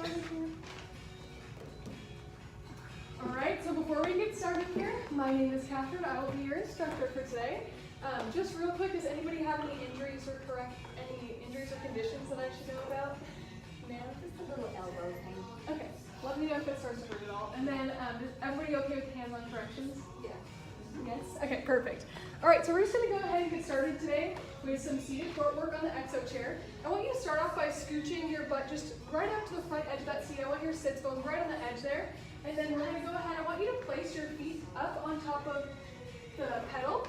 started here. All right, so before we get started here, my name is Catherine. I will be your instructor for today. Just real quick, does anybody have any injuries or conditions that I should know about? No, just a little elbow thing. Okay, let me know if it starts to hurt at all. And then, is everybody okay with hands-on corrections? Yeah. Yes? Okay, perfect. All right, so we're just gonna go ahead and get started today with some seated footwork on the exo chair. I want you to start off by scooching your butt just right up to the front edge of that seat. I want your sits going right on the edge there. And then we're gonna go ahead, I want you to place your feet up on top of the pedal.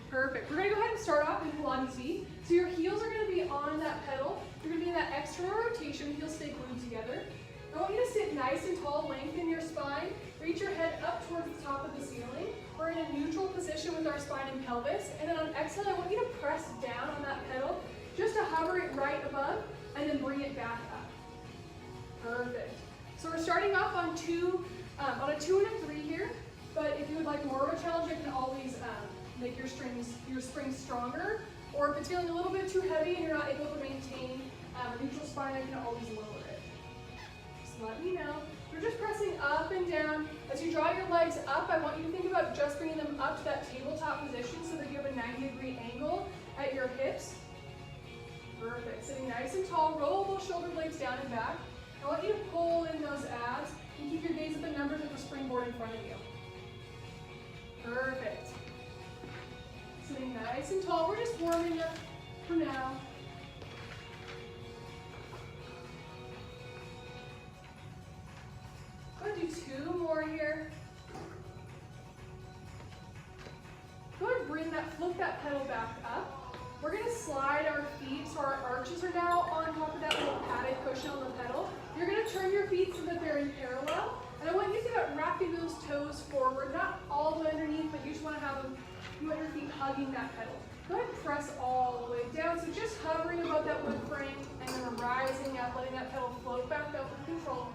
Perfect. We're gonna go ahead and start off in Pilates V. So your heels are gonna be on that pedal. You're gonna be in that external rotation, heels stay glued together. I want you to sit nice and tall, lengthen your spine, reach your head up towards the top of the ceiling. We're in a neutral position with our spine and pelvis. And then on exhale, I want you to press down on that pedal, just to hover it right above, and then bring it back up. Perfect. So we're starting off on a 2 and a 3 here, but if you would like more of a challenge, you can always make your springs stronger, or if it's feeling a little bit too heavy and you're not able to maintain a neutral spine, I can always lower it. Just let me know. You're just pressing up and down. As you draw your legs up, I want you to think about just bringing them up to that tabletop position so that you have a 90-degree angle at your hips. Perfect. Sitting nice and tall, roll those shoulder blades down and back. I want you to pull in those abs and keep your gaze at the numbers of the springboard in front of you. Perfect. Sitting nice and tall. We're just warming up for now. Go ahead and do 2 more here. Go ahead and flip that pedal back up. We're going to slide our feet so our arches are now on top of that little padded cushion on the pedal. You're going to turn your feet so that they're in parallel. And I want you to think about wrapping those toes forward, not all the way underneath, but you just want to have them, you want your feet hugging that pedal. Go ahead and press all the way down. So just hovering above that wood frame and then rising up, letting that pedal float back up with control.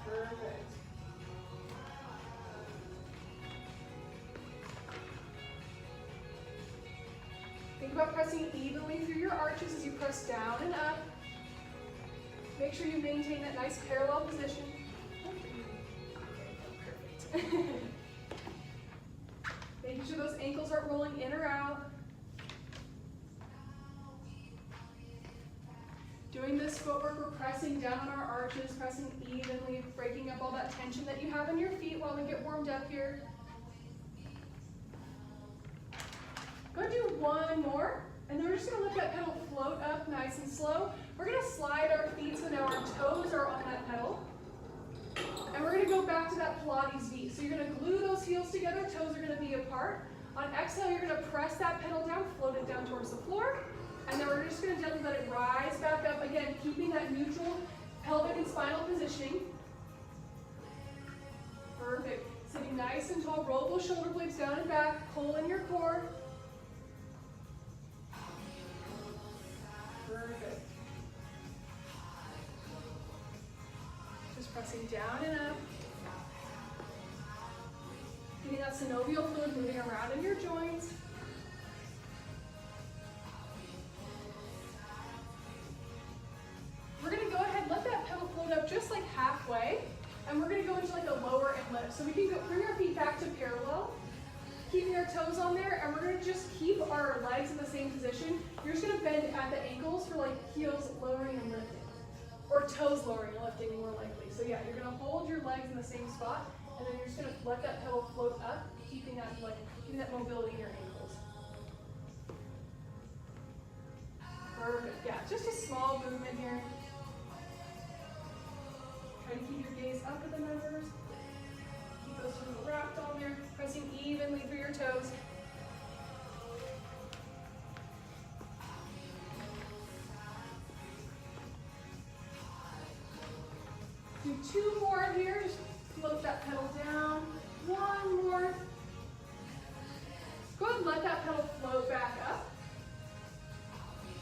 Perfect. Think about pressing evenly through your arches as you press down and up. Make sure you maintain that nice parallel position. Perfect. Making sure those ankles aren't rolling in or out. Doing this footwork, we're pressing down on our arches, pressing evenly, breaking up all that tension that you have in your feet while we get warmed up here. Go ahead and do 1 more, and then we're just going to let that pedal float up nice and slow. We're going to slide our feet so now our toes are on that pedal. And we're going to go back to that Pilates V. So you're going to glue those heels together, toes are going to be apart. On exhale, you're going to press that pedal down, float it down towards the floor. And then we're just going to gently let it rise back up, again, keeping that neutral pelvic and spinal positioning. Perfect. Sitting nice and tall, roll those shoulder blades down and back, pull in your core. Perfect. Just pressing down and up. Getting that synovial fluid moving around in your joints. We're going to go ahead, let that pedal float up just like halfway, and we're going to go into like a lower and lift. So we can bring our feet back to parallel, keeping our toes on there, and we're going to just keep our legs in the same position. You're just going to bend at the ankles for like heels lowering and lifting, or toes lowering and lifting more likely. So yeah, you're going to hold your legs in the same spot, and then you're just going to let that pedal float up, keeping that mobility in your ankles. Perfect. Yeah, just a small movement here. Try to keep your gaze up at the numbers. Keep those toes wrapped on there, pressing evenly through your toes. Do 2 more here. Just float that pedal down. 1 more. Go ahead and let that pedal float back up.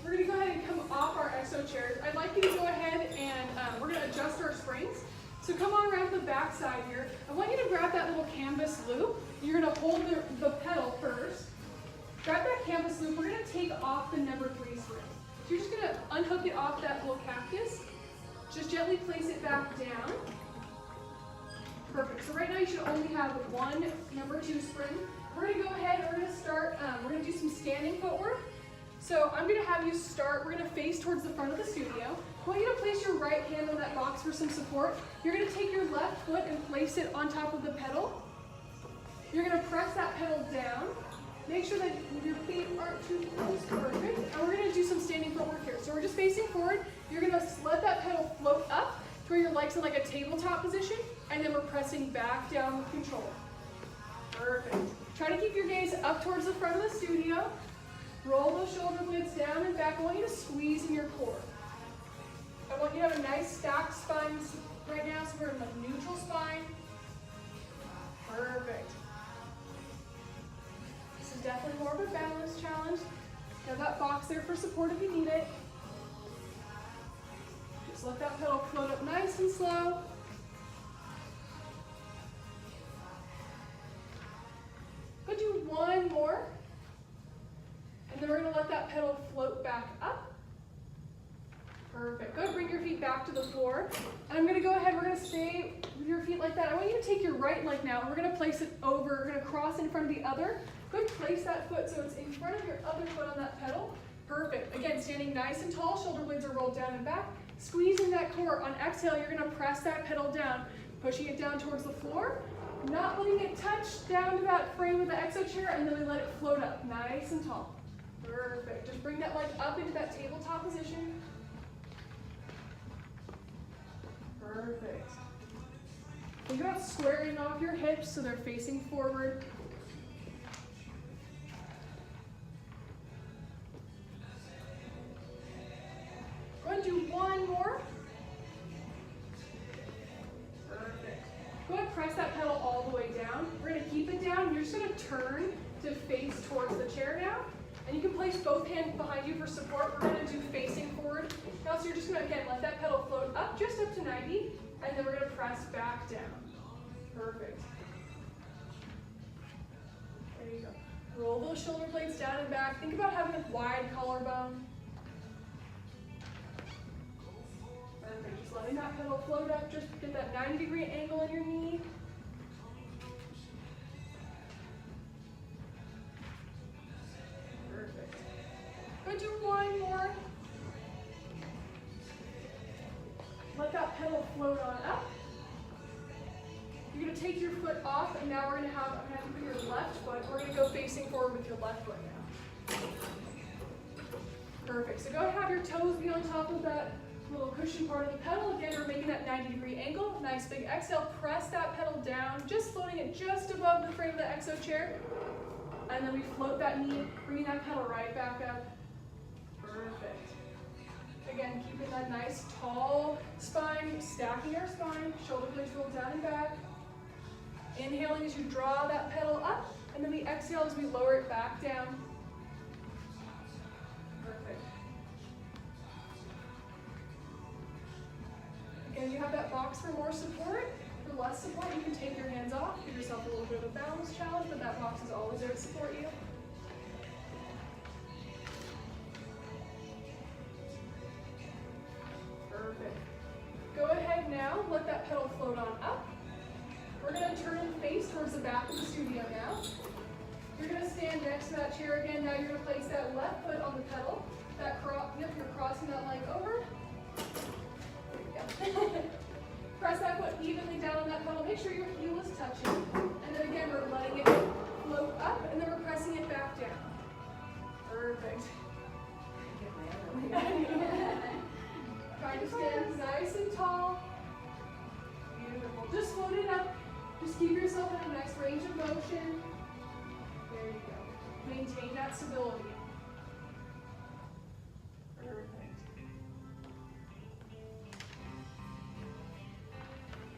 We're going to go ahead and come off our exo chairs. I'd like you to go ahead and we're going to adjust our springs. So come on around the back side here. I want you to grab that little canvas loop. You're going to hold the pedal first. Grab that canvas loop. We're going to take off the number 3 spring. spring. So you're just gonna unhook it off that little cactus. Just gently place it back down. Perfect. So right now you should only have one number 2 spring. We're gonna go ahead and we're gonna start, we're gonna do some standing footwork. So I'm gonna have you start, we're gonna face towards the front of the studio. I want you to place your right hand on that box for some support. You're gonna take your left foot and place it on top of the pedal. You're gonna press that pedal down. Make sure that your feet aren't too close. Perfect. And we're gonna do some standing footwork here. So we're just facing forward. You're gonna let that pedal float up to where your legs in like a tabletop position, and then we're pressing back down with control. Perfect. Try to keep your gaze up towards the front of the studio. Roll those shoulder blades down and back. I want you to squeeze in your core. I want you to have a nice stacked spine right now, so we're in like neutral spine. Perfect. This is definitely more of a balance challenge. You have that box there for support if you need it. Just let that pedal float up nice and slow. Go do one more. And then we're going to let that pedal float back up. Perfect. Go ahead, bring your feet back to the floor. And I'm going to go ahead, we're going to stay with your feet like that. I want you to take your right leg now, and we're going to place it over, we're going to cross in front of the other. Go ahead, place that foot so it's in front of your other foot on that pedal. Perfect. Again, standing nice and tall, shoulder blades are rolled down and back. Squeezing that core. On exhale, you're going to press that pedal down, pushing it down towards the floor. Not letting it touch down to that frame of the exo chair, and then we let it float up nice and tall. Perfect. Just bring that leg up into that tabletop position. Perfect. Think about squaring off your hips so they're facing forward. Go ahead and do one more. Perfect. Go ahead and press that pedal all the way down. We're going to keep it down. You're just going to turn to face towards the chair now. And you can place both hands behind you for support. We're going to do facing forward. Now, so you're just going to, again, let that pedal float up, just up to 90, and then we're going to press back down. Perfect. There you go. Roll those shoulder blades down and back. Think about having a wide collarbone. Perfect. Just letting that pedal float up. Just get that 90-degree angle in your knee. Do one more. Let that pedal float on up. You're going to take your foot off, and now I'm going to have you put your left foot. We're going to go facing forward with your left foot now. Perfect. So go ahead and have your toes be on top of that little cushion part of the pedal. Again, we're making that 90-degree angle. Nice big exhale. Press that pedal down, just floating it just above the frame of the exo chair. And then we float that knee, bringing that pedal right back up. Perfect. Again, keeping that nice tall spine, stacking our spine, shoulder blades roll down and back. Inhaling as you draw that pedal up, and then we exhale as we lower it back down. Perfect. Again, you have that box for more support. For less support, you can take your hands off, give yourself a little bit of a balance challenge, but that box is always there to support you. Perfect. Go ahead now, let that pedal float on up. We're going to turn and face towards the back of the studio now. You're going to stand next to that chair again. Now you're going to place that left foot on the pedal. Yep, you're crossing that leg over. There you go. Press that foot evenly down on that pedal. Make sure your heel is touching. And then again, we're letting it float up, and then we're pressing it back down. Perfect. Try to stand nice and tall. Beautiful. Just float it up. Just keep yourself in a nice range of motion. There you go. Maintain that stability. Perfect.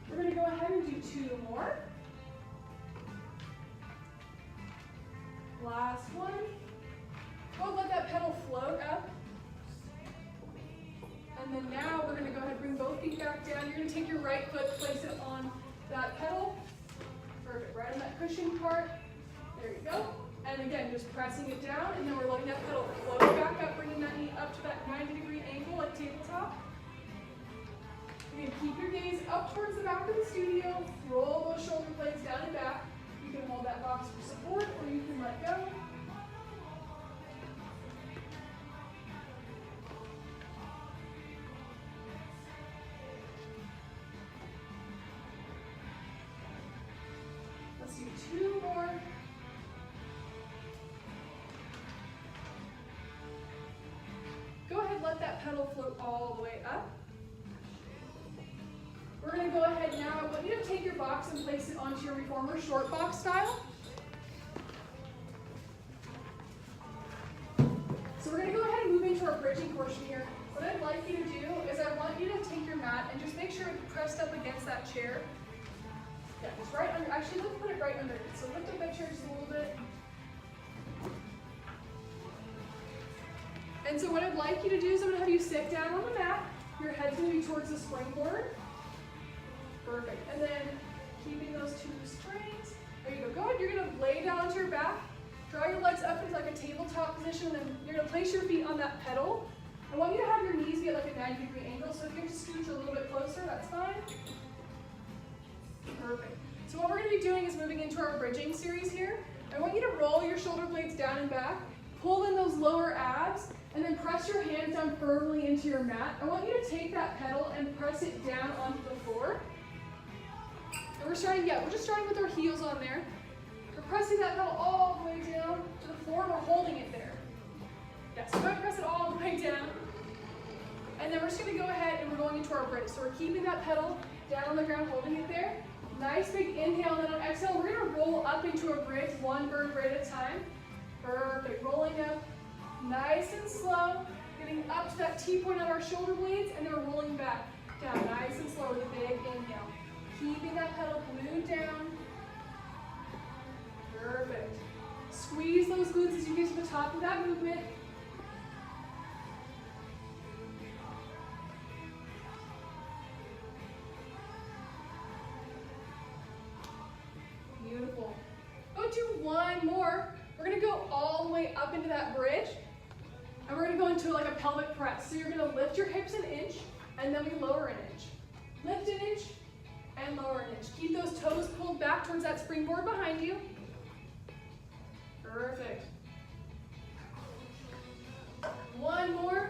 We're going to go ahead and do 2 more. Last one. Go and let that pedal float up. And then now we're going to go ahead and bring both feet back down. You're going to take your right foot, place it on that pedal. Perfect. Right on that cushion part. There you go. And again, just pressing it down, and then we're letting that pedal float back up, bringing that knee up Again, keep your gaze up towards the back of the studio. Roll those shoulder blades down and back. You can hold that box for support or you can let go. Let's do 2 more. Go ahead, let that pedal float all the way up. We're going to go ahead now. I want you to take your box and place it onto your reformer short box style. So we're going to go ahead and move into our bridging portion here. What I'd like you to do is I want you to take your mat and just make sure it's pressed up against that chair. Yeah, it's right under. Actually, let's put it right under it. So lift up that chair just a little bit. And so what I'd like you to do is I'm going to have you sit down on the mat. Your head's going to be towards the springboard. Perfect. And then keeping those 2 springs. There you go. Go ahead. You're going to lay down onto your back. Draw your legs up into like a tabletop position. And then you're going to place your feet on that pedal. I want you to have your knees be at like a 90-degree angle. So if you have to scooch a little bit closer, that's fine. Perfect. So what we're going to be doing is moving into our bridging series here. I want you to roll your shoulder blades down and back. Pull in those lower abs. And then press your hands down firmly into your mat. I want you to take that pedal and press it down onto the floor. And we're just starting with our heels on there. We're pressing that pedal all the way down to the floor, and we're holding it there. Yes, so go ahead and press it all the way down. And then we're just going to go ahead and we're going into our bridge. So we're keeping that pedal down on the ground, holding it there. Nice big inhale, and then on exhale, we're going to roll up into a bridge, 1 vertebrae at a time. Perfect. Rolling up. Nice and slow, getting up to that T-point on our shoulder blades, and then we're rolling back down nice and slow with a big inhale. Keeping that pedal glued down. Perfect. Squeeze those glutes as you get to the top of that movement. Beautiful. Go do 1 more. We're going to go all the way up into that bridge. And we're going to go into like a pelvic press. So you're going to lift your hips an inch, and then we lower an inch. Lift an inch, and lower an inch. Keep those toes pulled back towards that springboard behind you. Perfect. 1 more.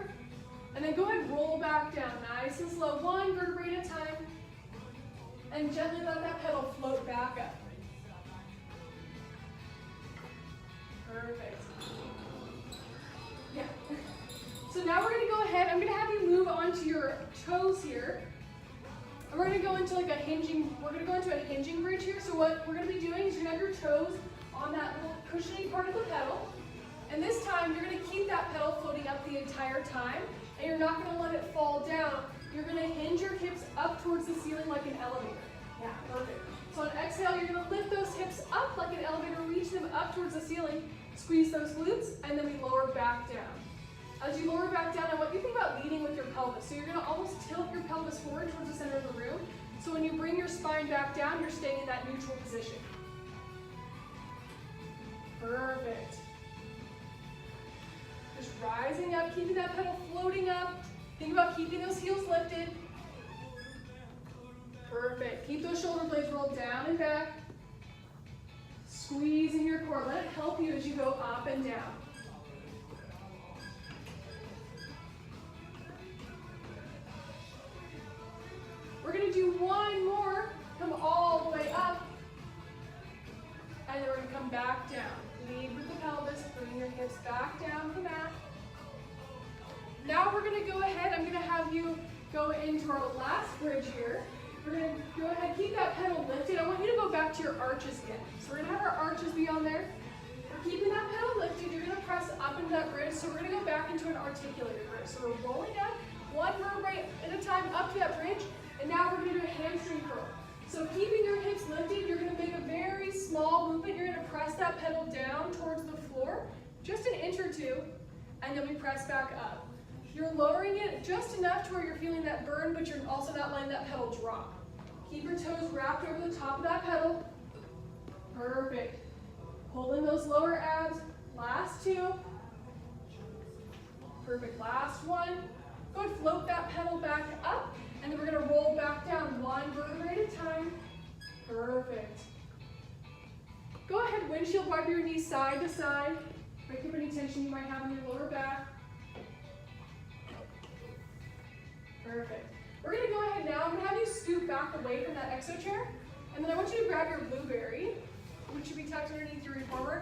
And then go ahead and roll back down. Nice and slow. 1 vertebrae at a time. And gently let that pedal float back up. Perfect. Yeah. So now we're going to go ahead. I'm going to have you move onto your toes here. And we're going to go into like a hinging bridge here. So what we're going to be doing is you're going to have your toes on that little cushiony part of the pedal. And this time you're going to keep that pedal floating up the entire time. And you're not going to let it fall down. You're going to hinge your hips up towards the ceiling like an elevator. Yeah, perfect. So on exhale, you're going to lift those hips up like an elevator, reach them up towards the ceiling, squeeze those glutes, and then we lower back down. As you lower back down, I want you to think about leading with your pelvis. So you're going to almost tilt your pelvis forward towards the center of the room. So when you bring your spine back down, you're staying in that neutral position. Perfect. Just rising up, keeping that pedal floating up. Think about keeping those heels lifted. Perfect. Keep those shoulder blades rolled down and back. Squeezing your core. Let it help you as you go up and down. We're going to do 1 more. Come all the way up. And then we're going to come back down. Lead with the pelvis. Bring your hips back down to the mat. Now we're going to go ahead. I'm going to have you go into our last bridge here. We're going to go ahead, keep that pedal lifted. I want you to go back to your arches again. So we're going to have our arches be on there. We're keeping that pedal lifted. You're going to press up into that bridge. So we're going to go back into an articulated bridge. So we're rolling up 1 vertebrae at a time up to that bridge. And now we're going to do a hamstring curl. So keeping your hips lifted, you're going to make a very small movement. You're going to press that pedal down towards the floor, just an inch or 2, and then we press back up. You're lowering it just enough to where you're feeling that burn, but you're also not letting that pedal drop. Keep your toes wrapped over the top of that pedal. Perfect. Pulling those lower abs. Last 2. Perfect. Last 1. Go ahead, float that pedal back up, and then we're gonna roll back down one vertebrae at a time. Perfect. Go ahead, windshield wipe your knees side to side. Break up any tension you might have in your lower back. Perfect. We're gonna go ahead now, I'm gonna have you scoot back away from that exo chair, and then I want you to grab your blueberry, which should be tucked underneath your reformer.